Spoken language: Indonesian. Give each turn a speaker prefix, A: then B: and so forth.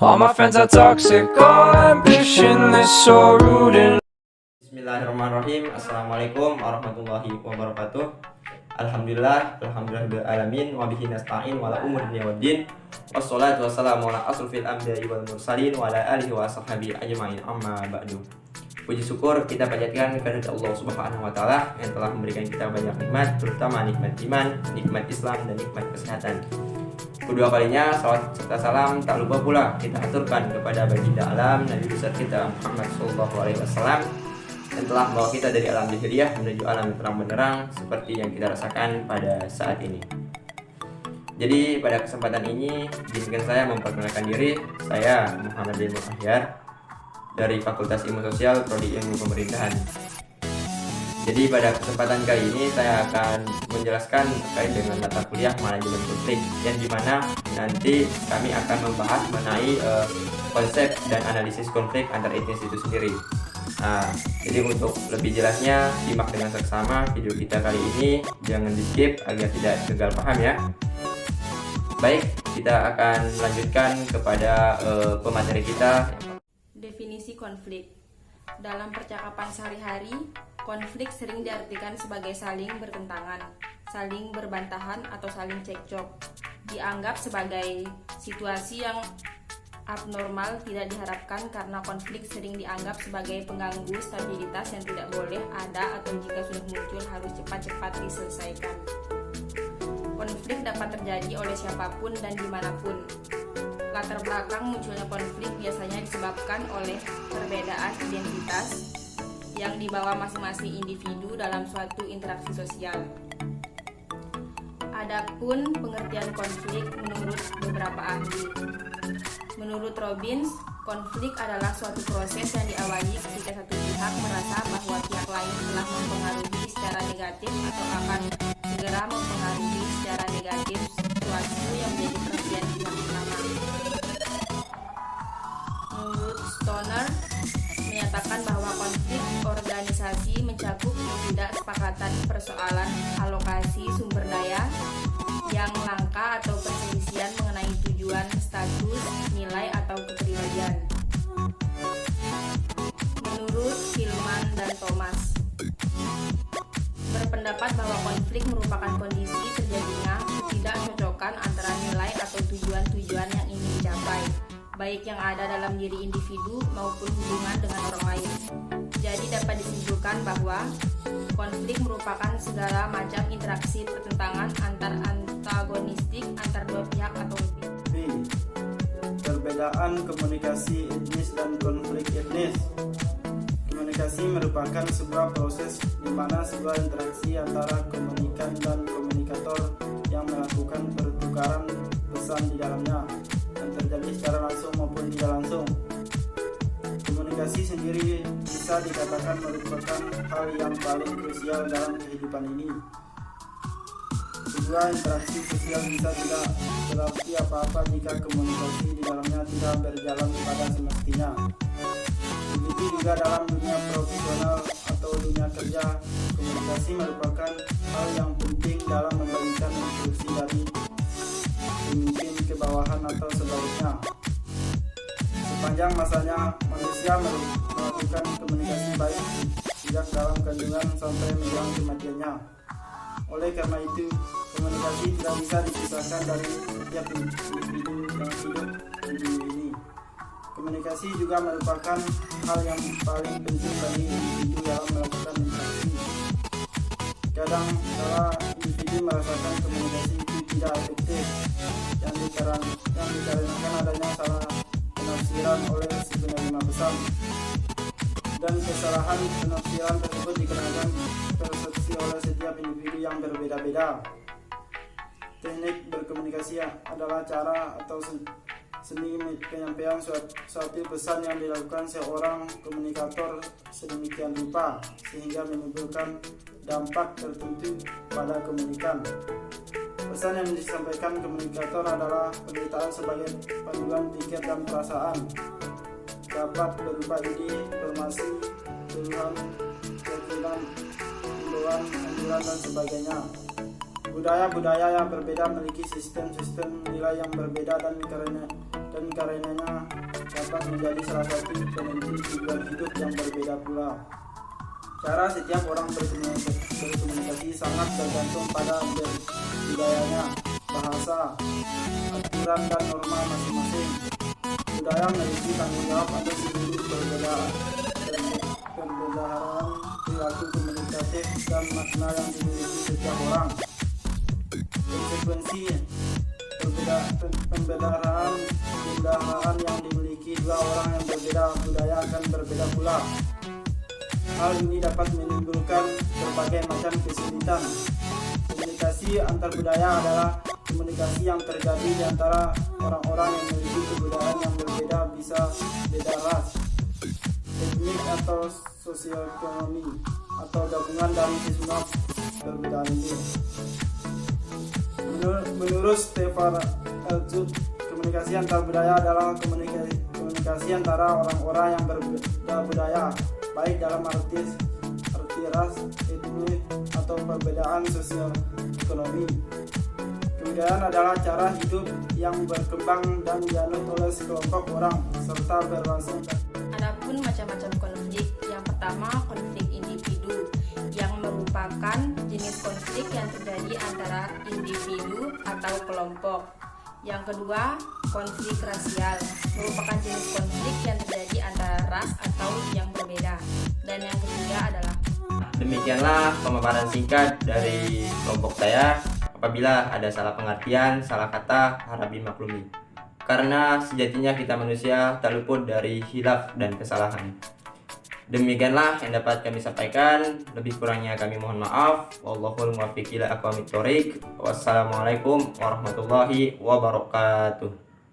A: All my friends are toxic, all ambitionless, so rude and
B: Bismillahirrahmanirrahim. Assalamualaikum warahmatullahi wabarakatuh. Alhamdulillah alamin wa bihi nasta'in wa la umuri dunya waddin. Wassalatu wassalamu ala asrofil anbiya'i wal mursalin wa ala alihi wa sahbihi ajma'in. Amma ba'du. Puji syukur kita panjatkan kepada Allah Subhanahu wa taala yang telah memberikan kita banyak nikmat, terutama nikmat iman, nikmat Islam dan nikmat kesehatan. Kedua kalinya salawat serta salam tak lupa pula kita aturkan kepada baginda alam Nabi besar kita Muhammad sallallahu alaihi wasallam yang telah membawa kita dari alam jahiliyah menuju alam yang terang benderang seperti yang kita rasakan pada saat ini. Jadi pada kesempatan ini izinkan saya memperkenalkan diri. Saya Muhammad bin Ahyar dari Fakultas Ilmu Sosial Prodi Ilmu Pemerintahan. Jadi pada kesempatan kali ini saya akan menjelaskan terkait dengan mata kuliah manajemen konflik yang dimana nanti kami akan membahas mengenai konsep dan analisis konflik antar etnis itu sendiri. Nah, jadi untuk lebih jelasnya simak dengan seksama video kita kali ini, jangan di skip agar tidak gagal paham ya. Baik, kita akan lanjutkan kepada pemateri kita.
C: Definisi konflik. Dalam percakapan sehari-hari, konflik sering diartikan sebagai saling bertentangan, saling berbantahan atau saling cekcok. Dianggap sebagai situasi yang abnormal, tidak diharapkan karena konflik sering dianggap sebagai pengganggu stabilitas yang tidak boleh ada atau jika sudah muncul harus cepat-cepat diselesaikan. Konflik dapat terjadi oleh siapapun dan dimanapun. Latar belakang munculnya konflik biasanya disebabkan oleh perbedaan identitas yang dibawa masing-masing individu dalam suatu interaksi sosial. Adapun pengertian konflik menurut beberapa ahli. Menurut Robbins, konflik adalah suatu proses yang diawali ketika satu pihak merasa bahwa pihak lain telah mempengaruhi secara negatif atau akan segera mempengaruhi secara negatif sesuatu yang menjadi perhatian pihak pertama. Menurut Stoner, menyatakan bahwa konflik organisasi mencakup ketidaksepakatan persoalan alokasi sumber daya yang langka atau perselisihan mengenai tujuan, status, nilai, atau kepribadian. Menurut Hillman dan Thomas, berpendapat bahwa konflik merupakan kondisi terjadinya ketidakcocokan antara nilai atau tujuan-tujuan yang ingin dicapai, baik yang ada dalam diri individu maupun hubungan dengan orang lain. Jadi dapat disimpulkan bahwa konflik merupakan segala macam interaksi pertentangan antar antagonistik antar dua pihak atau lebih.
D: B. Perbedaan komunikasi etnis dan konflik etnis. Komunikasi merupakan sebuah proses di mana sebuah interaksi antara komunikan dan komunikator yang melakukan pertukaran pesan di dalamnya yang terjadi secara langsung maupun tidak langsung. Komunikasi sendiri bisa dikatakan merupakan hal yang paling krusial dalam kehidupan ini. Sebuah interaksi sosial bisa tidak berarti apa-apa jika komunikasi di dalamnya tidak berjalan pada semestinya. Begitu juga dalam dunia profesional atau dunia kerja, komunikasi merupakan hal yang penting dalam membagikan instruksi dari pemimpin ke bawahan atau sebaliknya. Sepanjang masanya manusia melakukan komunikasi baik sejak dalam kandungan sampai menjelang kematiannya. Oleh karena itu, komunikasi tidak bisa dipisahkan dari setiap individu yang hidup di dunia ini. Komunikasi juga merupakan hal yang paling penting bagi individu dalam melakukan interaksi. Kadang kala individu merasakan komunikasi itu tidak efektif yang dikarenakan adanya salah penafsiran oleh si penerima pesan, dan kesalahan penafsiran tersebut dikarenakan persepsi oleh setiap individu yang berbeda-beda. Teknik berkomunikasi adalah cara atau seni penyampaian suatu pesan yang dilakukan seorang komunikator sedemikian rupa sehingga menimbulkan dampak tertentu pada komunikan. Pesan yang disampaikan komunikator adalah pernyataan sebagai panduan pikir dan perasaan. Dapat berupa ide, informasi, tuduhan, keyakinan, himbauan, anjuran, dan sebagainya. Budaya-budaya yang berbeda memiliki sistem-sistem nilai yang berbeda dan karenanya dapat menjadi salah satu penentu tujuan hidup yang berbeda pula. Cara setiap orang berkomunikasi sangat tergantung pada budayanya, bahasa, aturan dan norma masing-masing. Budaya memiliki tanggung jawab atas seluruh perbedaan perilaku komunikatif dan makna yang dimiliki setiap orang. Konsekuensi pembedahan yang dimiliki dua orang yang berbeda budaya akan berbeda pula. Hal ini dapat menimbulkan berbagai macam kesulitan. Komunikasi antar budaya adalah komunikasi yang terjadi di antara orang-orang yang memiliki kebudayaan yang berbeda, bisa beda ras, etnik atau sosioekonomi, atau gabungan dari kesemua perbedaan ini. Menurut Stefan Elzut, komunikasi antar budaya adalah komunikasi antara orang-orang yang berbeda budaya, baik dalam arti ras, etnik, atau perbedaan sosial ekonomi. Kebudayaan adalah cara hidup yang berkembang dan dianut oleh sekelompok orang serta berlangsung.
C: Adapun macam-macam konflik, yang pertama konflik individu, yang merupakan jenis konflik yang terjadi antara individu atau kelompok. Yang kedua, konflik rasial, merupakan jenis konflik yang terjadi antara ras atau yang berbeda. Dan yang ketiga adalah
B: Demikianlah pemaparan singkat dari kelompok saya. Apabila ada salah pengertian, salah kata, harap dimaklumi. Karena sejatinya kita manusia tak luput dari khilaf dan kesalahan. Demikianlah yang dapat kami sampaikan. Lebih kurangnya kami mohon maaf. Wallahul muwaffiq ila aqwamit thoriq. Wassalamualaikum warahmatullahi wabarakatuh.